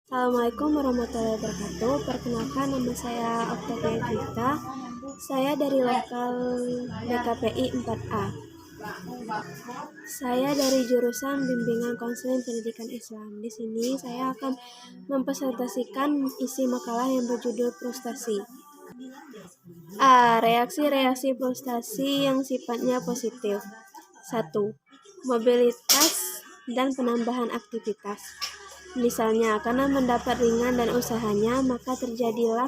Assalamualaikum warahmatullahi wabarakatuh. Perkenalkan, nama saya Octavia Gita. Saya dari lokal BKPI 4A. Saya dari jurusan Bimbingan Konseling Pendidikan Islam. Di sini saya akan mempresentasikan isi makalah yang berjudul frustasi. A. Reaksi-reaksi frustasi yang sifatnya positif. 1. Mobilitas dan penambahan aktivitas. Misalnya, karena mendapat ringan dan usahanya, maka terjadilah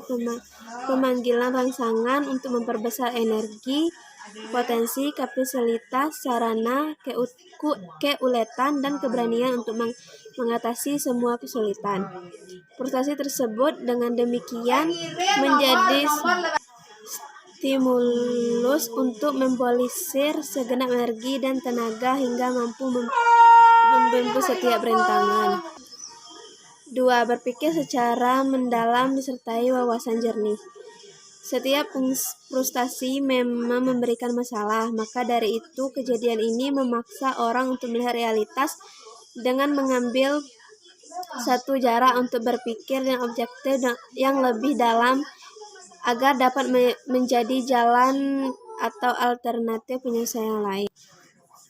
pemanggilan rangsangan untuk memperbesar energi, potensi, kapasitas, sarana, keuletan, dan keberanian untuk mengatasi semua kesulitan. Frustasi tersebut dengan demikian menjadi stimulus untuk memmobilisir segenap energi dan tenaga hingga mampu membungkus setiap rintangan. 2. Berpikir secara mendalam disertai wawasan jernih. Setiap frustasi memang memberikan masalah, maka dari itu kejadian ini memaksa orang untuk melihat realitas dengan mengambil satu jarak untuk berpikir yang objektif yang lebih dalam agar dapat menjadi jalan atau alternatif penyelesaian lain.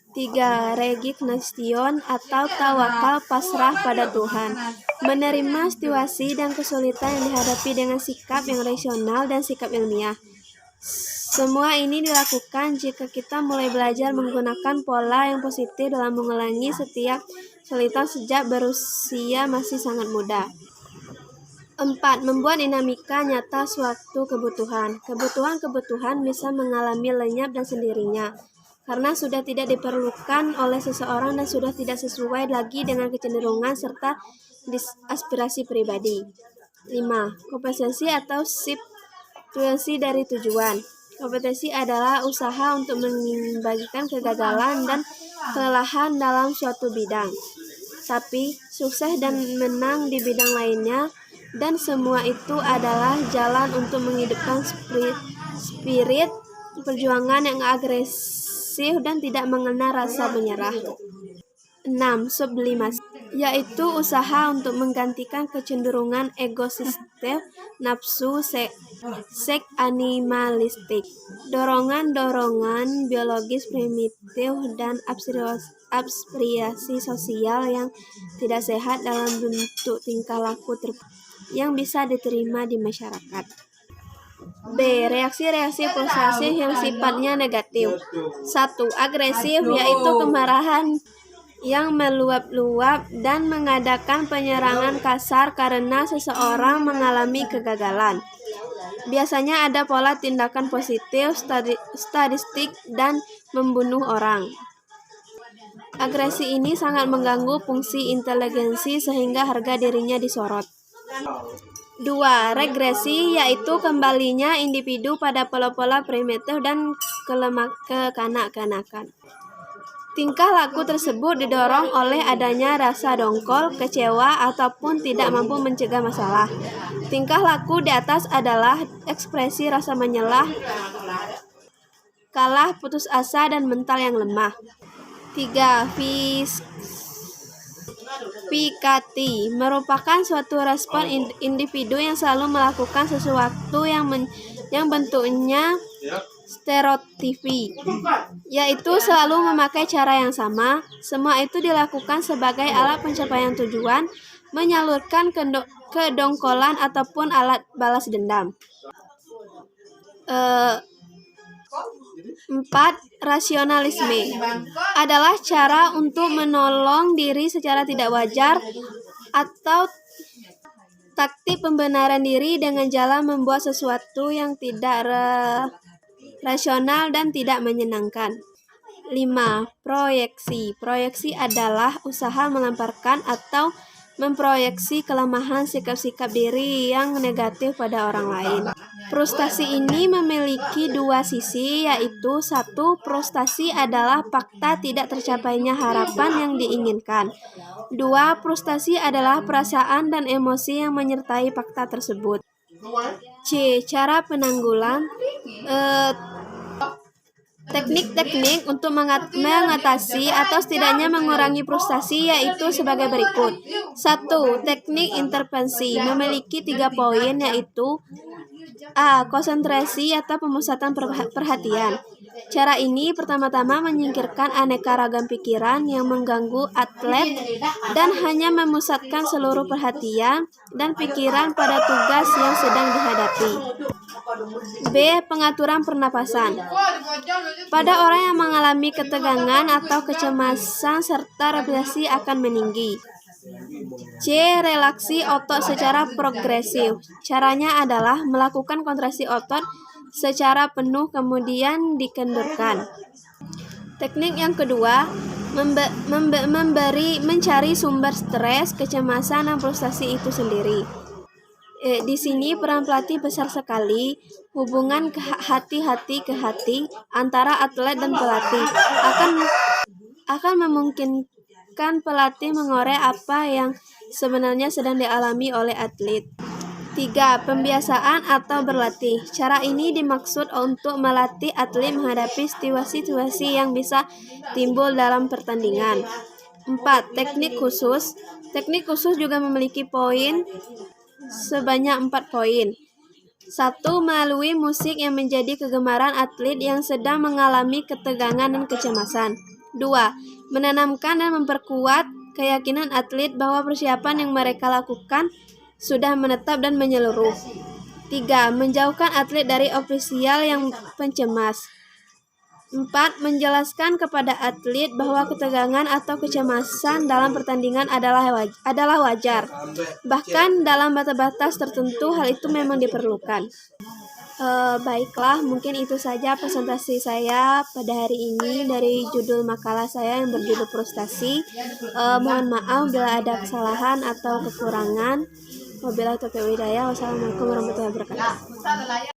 3. Resignation atau tawakal pasrah pada Tuhan. Menerima situasi dan kesulitan yang dihadapi dengan sikap yang rasional dan sikap ilmiah. Semua ini dilakukan jika kita mulai belajar menggunakan pola yang positif dalam mengulangi setiap kesulitan sejak berusia masih sangat muda. 4. Membuat dinamika nyata suatu kebutuhan. Kebutuhan bisa mengalami lenyap dan sendirinya, karena sudah tidak diperlukan oleh seseorang dan sudah tidak sesuai lagi dengan kecenderungan serta aspirasi pribadi. 5. Kompetensi atau substansi dari tujuan. Kompetensi adalah usaha untuk membagikan kegagalan dan kelelahan dalam suatu bidang, tapi sukses dan menang di bidang lainnya, dan semua itu adalah jalan untuk menghidupkan spirit perjuangan yang agresif dan tidak mengenal rasa menyerah. 6. Sublimasi, yaitu usaha untuk menggantikan kecenderungan egoistis, nafsu, seks animalistik, dorongan-dorongan biologis primitif, dan aspirasi sosial yang tidak sehat dalam bentuk tingkah laku yang bisa diterima di masyarakat. B. Reaksi-reaksi frustasi yang sifatnya negatif. 1. Agresif, yaitu kemarahan yang meluap-luap dan mengadakan penyerangan kasar karena seseorang mengalami kegagalan. Biasanya ada pola tindakan positif, sadistik, dan membunuh orang. Agresi ini sangat mengganggu fungsi inteligensi sehingga harga dirinya disorot. 2. Regresi, yaitu kembalinya individu pada pola-pola primitif dan kekanak-kanakan. Tingkah laku tersebut didorong oleh adanya rasa dongkol, kecewa, ataupun tidak mampu mencegah masalah. Tingkah laku di atas adalah ekspresi rasa menyelah, kalah, putus asa, dan mental yang lemah. 3. Pikati merupakan suatu respon individu yang selalu melakukan sesuatu yang bentuknya stereotipi, yaitu selalu memakai cara yang sama. Semua itu dilakukan sebagai alat pencapaian tujuan, menyalurkan kedongkolan ataupun alat balas dendam. 4. Rasionalisme adalah cara untuk menolong diri secara tidak wajar atau taktik pembenaran diri dengan jalan membuat sesuatu yang tidak rasional dan tidak menyenangkan. 5. Proyeksi adalah usaha melemparkan atau memproyeksi kelemahan sikap-sikap diri yang negatif pada orang lain. Frustasi ini memiliki dua sisi, yaitu 1. Frustasi adalah fakta tidak tercapainya harapan yang diinginkan. 2. Frustasi adalah perasaan dan emosi yang menyertai fakta tersebut. C. Cara penanggulan Teknik-teknik untuk mengatasi atau setidaknya mengurangi frustasi yaitu sebagai berikut. 1. Teknik intervensi memiliki 3 poin yaitu A. Konsentrasi atau pemusatan perhatian. Cara ini pertama-tama menyingkirkan aneka ragam pikiran yang mengganggu atlet dan hanya memusatkan seluruh perhatian dan pikiran pada tugas yang sedang dihadapi. B. Pengaturan pernapasan. Pada orang yang mengalami ketegangan atau kecemasan serta respirasi akan meninggi. C. Relaksi otot secara progresif. Caranya adalah melakukan kontraksi otot secara penuh kemudian dikendurkan. Teknik yang kedua, mencari sumber stres, kecemasan, dan frustasi itu sendiri. Di sini peran pelatih besar sekali. Hubungan hati ke hati antara atlet dan pelatih akan memungkinkan pelatih mengorek apa yang sebenarnya sedang dialami oleh atlet. 3. Pembiasaan atau berlatih. Cara ini dimaksud untuk melatih atlet menghadapi situasi-situasi yang bisa timbul dalam pertandingan. 4. Teknik khusus. Teknik khusus juga memiliki poin sebanyak 4 poin. 1. Melalui musik yang menjadi kegemaran atlet yang sedang mengalami ketegangan dan kecemasan. 2. Menanamkan dan memperkuat keyakinan atlet bahwa persiapan yang mereka lakukan sudah menetap dan menyeluruh. 3. Menjauhkan atlet dari ofisial yang pencemas. 4. Menjelaskan kepada atlet bahwa ketegangan atau kecemasan dalam pertandingan adalah wajar. Bahkan dalam batas-batas tertentu hal itu memang diperlukan. Baiklah, mungkin itu saja presentasi saya pada hari ini dari judul makalah saya yang berjudul frustasi. Mohon maaf bila ada kesalahan atau kekurangan. Wabillahi taufiq wal hidayah. Wassalamualaikum warahmatullahi wabarakatuh.